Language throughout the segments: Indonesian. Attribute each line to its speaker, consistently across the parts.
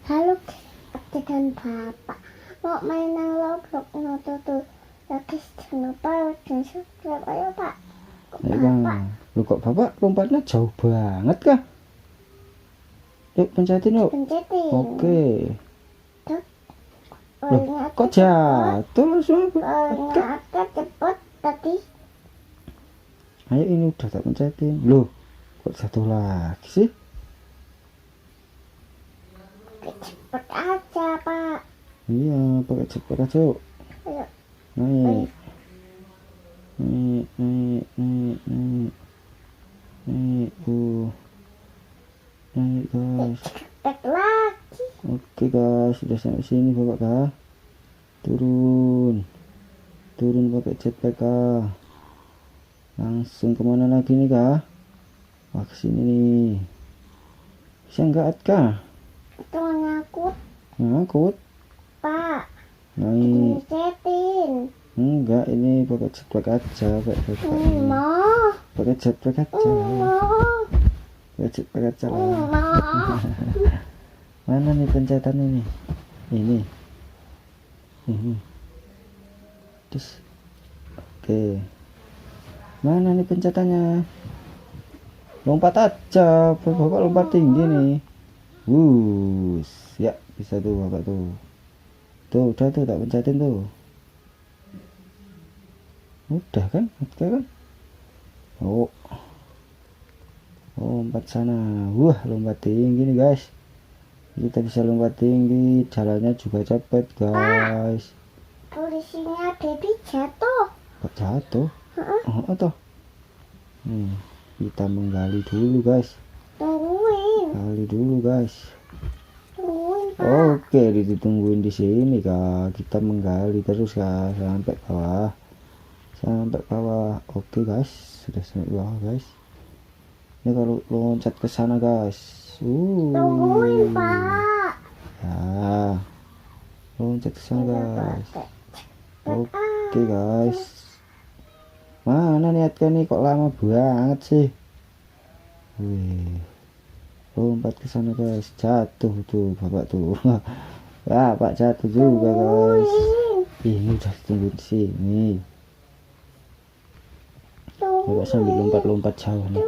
Speaker 1: Halo dengan Bapak. Mau mainan Roblox tuh. Lagi lupa dan subscribe ayo Pak.
Speaker 2: Ayo Bang. Lu kok Bapak lompatnya jauh banget kah? Yuk pencetin yuk.
Speaker 1: Pencetin.
Speaker 2: Oke.
Speaker 1: Loh,
Speaker 2: kok jatuh langsung
Speaker 1: agak cepet tadi.
Speaker 2: Ayo ini udah tak pencetin. Loh, kok jatuh lagi sih?
Speaker 1: Cepet aja Pak.
Speaker 2: Iya, pakai cepet aja yuk.
Speaker 1: Ayo.
Speaker 2: Naik. Naik guys.
Speaker 1: Cepet lagi.
Speaker 2: Oke guys, sudah sampai sini Bapak kah? Turun pakai jetpack kah? Langsung kemana lagi nih kah? Wah, kesini nih. Bisa nggak kah?
Speaker 1: Itu ngakut
Speaker 2: Ngangkut.
Speaker 1: Pak.
Speaker 2: Naik.
Speaker 1: Pencetin.
Speaker 2: Enggak, ini pakai jetpack aja, pakai jetpack aja. Pakai jetpack aja lah. Mana nih pencetan ini? Ini. Terus, oke. Mana nih pencetannya? Lompat aja, Bapak lompat tinggi nih. Ya bisa tuh Bapak tuh. Tuh udah tuh tak pencetin tuh. Udah kan? Oh, lompat sana. Wah, lompat tinggi nih guys. Kita bisa lompat tinggi, jalannya juga cepet guys.
Speaker 1: Polisinya baby jatuh.
Speaker 2: Kok jatuh? Oh toh. Kita menggali dulu guys.
Speaker 1: Tungguin.
Speaker 2: Gali dulu guys.
Speaker 1: Tungguin Pak.
Speaker 2: Oke, ditungguin di sini kak. Kita menggali terus kak sampai bawah. Oke guys, sudah sampai bawah guys. Ini kalau loncat ke sana guys.
Speaker 1: Tungguin Pak.
Speaker 2: Ya, loncat ke sana guys. Oke guys. Mana niatkan nih, kok lama banget sih? Wih, lompat ke sana guys. Jatuh tuh Bapak tuh. Bapak jatuh juga guys. Ini udah tunggu di sini. Bapak sambil lompat jauh nih.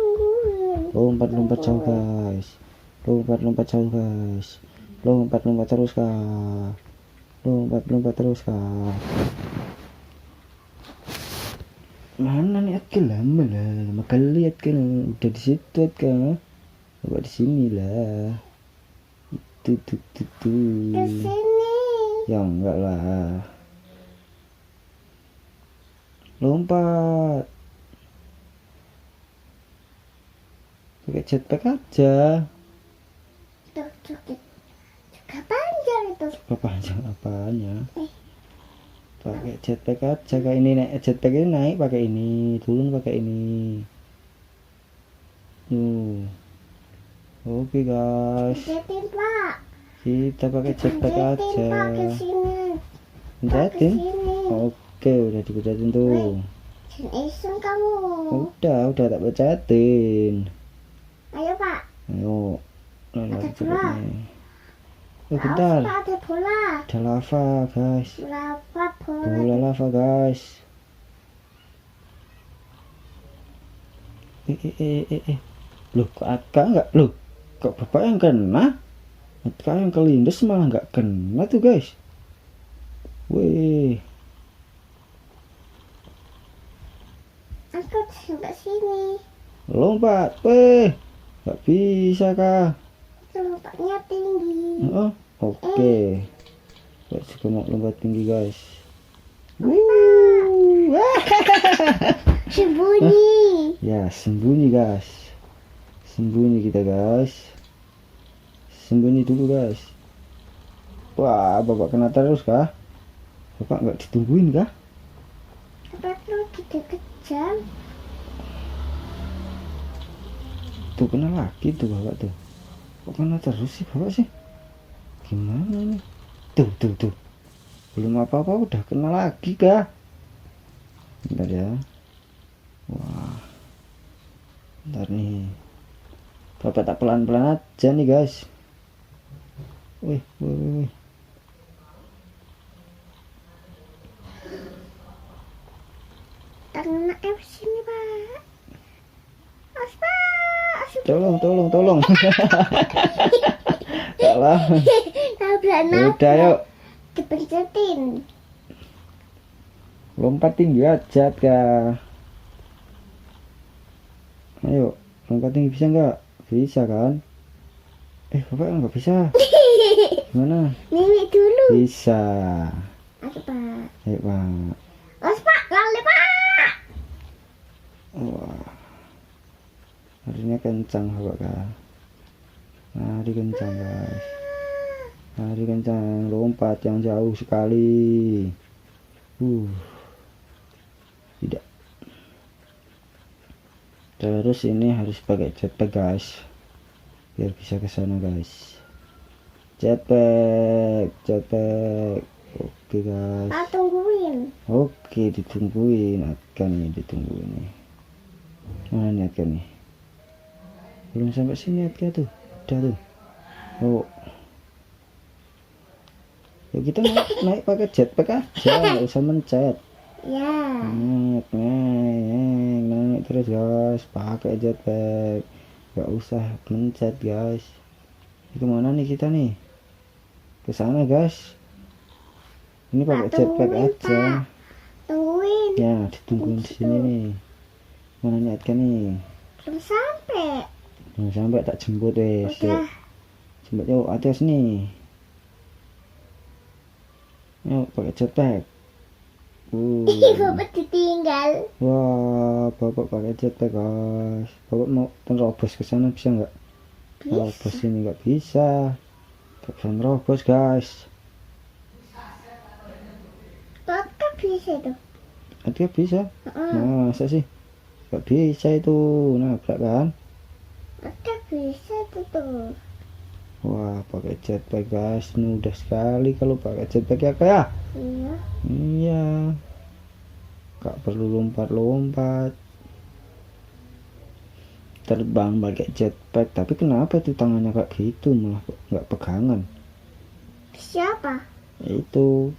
Speaker 2: Lompat jauh guys. Lompat jauh guys. Lompat terus kak. Lompat terus kak. Mana nih lama kali kan udah di situ kan. Bapak di sini lah. Tuh.
Speaker 1: Kesini.
Speaker 2: Ya enggak lah. Lompat. Pakai jetpack aja.
Speaker 1: Tuh, juga panjang itu.
Speaker 2: Apa panjang apanya? Pakai jetpack aja kayak ini, naik jetpack ini, naik pakai ini, turun pakai ini. Oke guys.
Speaker 1: Pencetin Pak.
Speaker 2: Kita pakai jetpack aja.
Speaker 1: Pak kesini.
Speaker 2: Pencetin.
Speaker 1: Kesini.
Speaker 2: Oke, udah dipencetin tuh.
Speaker 1: Iseng kamu.
Speaker 2: Udah tak pencetin.
Speaker 1: Ayo Pak.
Speaker 2: Ayo.
Speaker 1: Ada bola.
Speaker 2: Bentar.
Speaker 1: Pak, ada bola.
Speaker 2: Ada lava guys. Bola lava guys. Loh, kok agak enggak? Loh, kok Bapak yang kena? Akak yang kelindes malah nggak kena tuh guys. Wih.
Speaker 1: Aku sampai sini.
Speaker 2: Lompat, nggak bisa kah?
Speaker 1: Lompatnya tinggi.
Speaker 2: Oke. Kok juga mau lompat tinggi guys.
Speaker 1: Sembunyi.
Speaker 2: Ya, sembunyi guys. Sembunyi kita guys. Sembunyi dulu guys. Wah, Bapak kena terus kah? Bapak nggak ditungguin kah?
Speaker 1: Bapak perlu dikejar.
Speaker 2: Tuh kena lagi tuh Bapak tuh. Kok kena terus sih Bapak sih? Gimana nih? Tuh. Belum apa-apa udah kena lagi kah? Bentar ya. Wah. Bentar nih. Bapak tak pelan-pelan aja nih guys. Wih, wih, wih, wih.
Speaker 1: Tangan sini pak. Pak.
Speaker 2: Tolong. Tolong.
Speaker 1: Nabrak.
Speaker 2: Udah yuk.
Speaker 1: Dipencetin.
Speaker 2: Lompat tinggi aja kah? Ayo, lompat tinggi bisa nggak? Bisa kan? Bapak nggak bisa. Gimana?
Speaker 1: Nenek dulu.
Speaker 2: Bisa.
Speaker 1: Ayo pak.
Speaker 2: Ayo pak.
Speaker 1: Pak, lali pak.
Speaker 2: Wah, larinya kencang bapak kah? Lari kencang guys. Lari kencang, lompat yang jauh sekali. Tidak. Terus ini harus pakai jetpack guys, biar bisa ke sana guys. Jetpack. Oke guys.
Speaker 1: Tungguin.
Speaker 2: Oke, ditungguin. Akan nih ditungguin nih. Mana nih Atka nih? Belum sampai sini Atka tuh. Udah tuh. Oh. Ya kita naik pakai jetpack aja, nggak usah mencet.
Speaker 1: Ya.
Speaker 2: Naik terus guys, pakai jetpack, nggak usah mencet guys. Kemana nih kita nih? Ke sana guys. Ini pakai jetpack aja.
Speaker 1: Tungguin.
Speaker 2: Ya, ditungguin di sini nih. Mana nih Atka nih?
Speaker 1: Belum sampai.
Speaker 2: Belum sampai, tak jemput wes.
Speaker 1: Udah.
Speaker 2: Jemput yuk atas nih. Yuk pakai jetpack.
Speaker 1: Bapak ditinggal.
Speaker 2: Wah, bapak pakai jetpack guys. Bapak mau terobos ke sana bisa nggak? Terobos ini nggak bisa. Nggak bisa terobos guys.
Speaker 1: Bapak bisa tuh.
Speaker 2: Atika bisa? Masa sih? Nggak bisa itu, nabrak kan?
Speaker 1: Bapak bisa tuh.
Speaker 2: Wah, pakai jetpack guys, mudah sekali kalau pakai jetpack ya kayak.
Speaker 1: Iya.
Speaker 2: Iya. Gak perlu lompat-lompat. Terbang pakai jetpack, tapi kenapa tuh tangannya kayak gitu, malah nggak pegangan?
Speaker 1: Siapa?
Speaker 2: Itu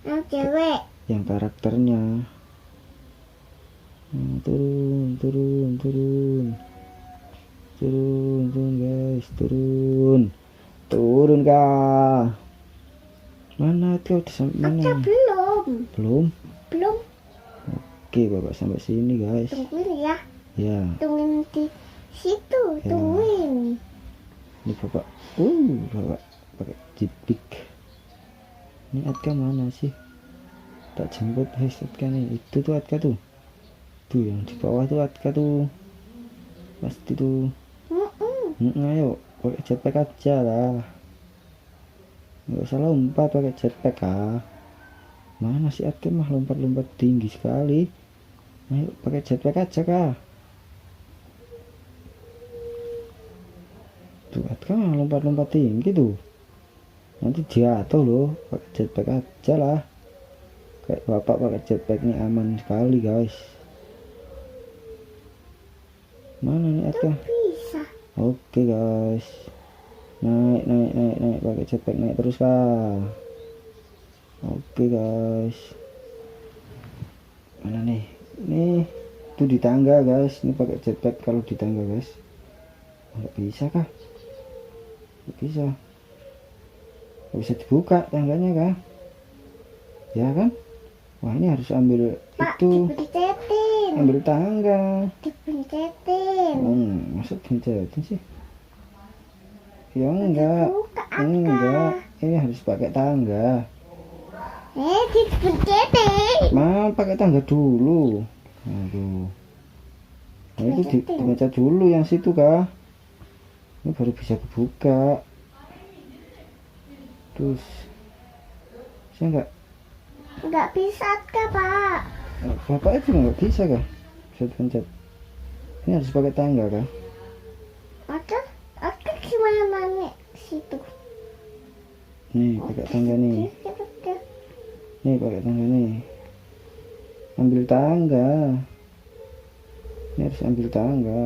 Speaker 1: Yang cewek.
Speaker 2: yang karakternya. Turun guys, turun kah? Mana tuh, sampai mana? Belum. Oke, bapak sampai sini guys.
Speaker 1: Tungguin ya.
Speaker 2: Ya.
Speaker 1: Tungguin di situ.
Speaker 2: Ya.
Speaker 1: Tungguin.
Speaker 2: Ini bapak pakai jetpack. Ini Atka mana sih? Tak jemput guys Atka nih. Itu tuh Atka tuh. Tuh yang di bawah tuh Atka tuh. Pasti tuh. Ayo pakai jetpack aja lah. Nggak usah lompat, pakai jetpack ah. Mana sih Atka mah lompat-lompat tinggi sekali. Ayo pakai jetpack aja kah. Tuh Atka mah lompat-lompat tinggi tuh. Nanti jatuh loh. Pakai jetpack aja lah. Kayak bapak pakai jetpack ini aman sekali guys. Mana nih Atka?
Speaker 1: Bisa.
Speaker 2: Oke guys. Naik pakai jetpack, naik terus kah. Oke guys. Mana nih? Nih tuh di tangga guys. Ini pakai jetpack kalau di tangga guys. Nggak bisa kah? Nggak bisa. Nggak bisa dibuka tangganya kah? Ya kan? Wah, ini harus ambil
Speaker 1: Pak,
Speaker 2: itu.
Speaker 1: dipencetin.
Speaker 2: Ambil tangga.
Speaker 1: Dipencetin.
Speaker 2: Masuk pencetin sih. Ya enggak.
Speaker 1: Buka,
Speaker 2: Enggak. Ini harus pakai tangga.
Speaker 1: Dipencetin.
Speaker 2: Pakai tangga dulu. Aduh. Nah, itu dibaca dulu yang situ kah? Ini baru bisa kebuka. Terus saya
Speaker 1: Nggak bisa kah Pak?
Speaker 2: bapak itu nggak bisa kah? Bisa pencet. Ini harus pakai tangga kah?
Speaker 1: Oke gimana nih situ?
Speaker 2: Nih pakai tangga nih. Nih pakai tangga nih. Ambil tangga. Ini harus ambil tangga.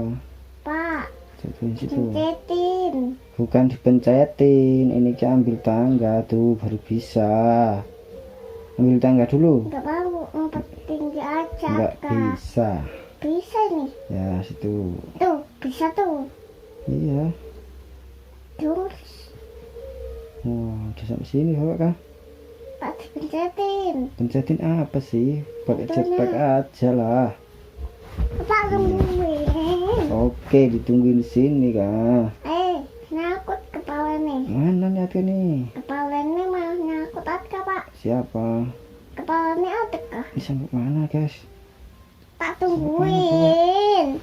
Speaker 1: Pak,
Speaker 2: Jatuhin situ.
Speaker 1: pencetin. dipencetin.
Speaker 2: Bukan dipencetin, ini kita ambil tangga tuh baru bisa. Ambil tangga dulu.
Speaker 1: Nggak mau, tinggi aja.
Speaker 2: Nggak
Speaker 1: Kak.
Speaker 2: bisa.
Speaker 1: Bisa nih.
Speaker 2: Ya situ.
Speaker 1: Tuh, bisa tuh.
Speaker 2: Iya.
Speaker 1: Terus,
Speaker 2: Wah, udah sampai sini bapak kan?
Speaker 1: tak dipencetin.
Speaker 2: Pencetin apa sih? Pakai
Speaker 1: Itunya.
Speaker 2: jetpack aja lah.
Speaker 1: Bapak nungguin.
Speaker 2: Oke, ditungguin di sini kak.
Speaker 1: Nyakut kepalanya.
Speaker 2: Mana lihat nih?
Speaker 1: Kepalanya malah nyakut aja, Pak.
Speaker 2: Siapa?
Speaker 1: Kepalanya ada kah?
Speaker 2: Ini sampai mana guys?
Speaker 1: Tak tungguin.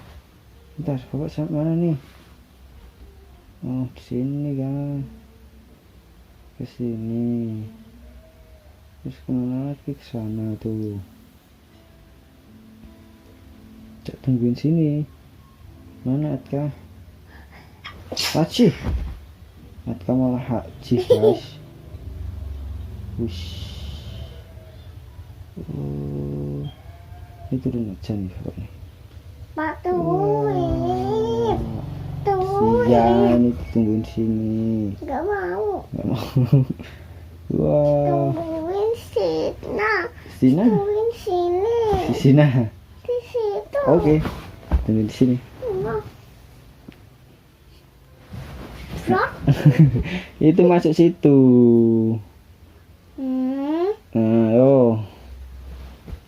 Speaker 2: Bentar, bapak sampai mana nih? Oh, di sini kan. Ke sini. Terus kemana lagi? Ke sana tuh. Cak tungguin sini. Mana Atka? Haji. Atka malah haji guys. Wush. Oh. Ini turun aja nih pokoknya.
Speaker 1: Pak tungguin. Tungguin.
Speaker 2: Iya, ini ditungguin sini.
Speaker 1: Nggak mau.
Speaker 2: Nggak mau. Wah.
Speaker 1: Tungguin sini.
Speaker 2: Sina?
Speaker 1: Tungguin sini.
Speaker 2: Di sini.
Speaker 1: Di situ.
Speaker 2: Oke. Tungguin di sini.
Speaker 1: Mau. Vlog.
Speaker 2: Itu masuk situ. Nah, yo.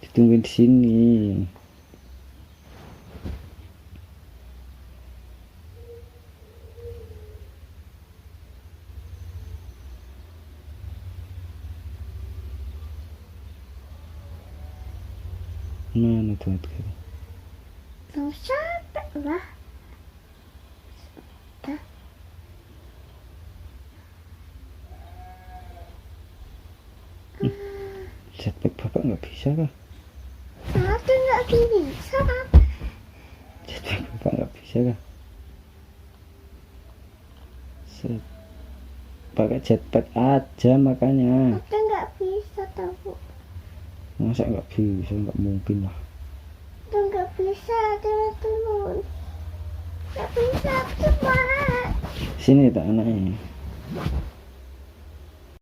Speaker 2: Ditungguin di sini. Mana tuh Atka?
Speaker 1: Belum sampai lah.
Speaker 2: Jetpack bapak nggak bisa kah?
Speaker 1: Ada nggak bisa.
Speaker 2: Jetpack bapak nggak bisa kah? Set. Pakai jetpack aja makanya.
Speaker 1: Ada nggak bisa tahu.
Speaker 2: Masa nggak bisa? Nggak mungkin lah.
Speaker 1: Itu nggak bisa teman-teman. Nggak bisa cepat.
Speaker 2: Sini tak anaknya.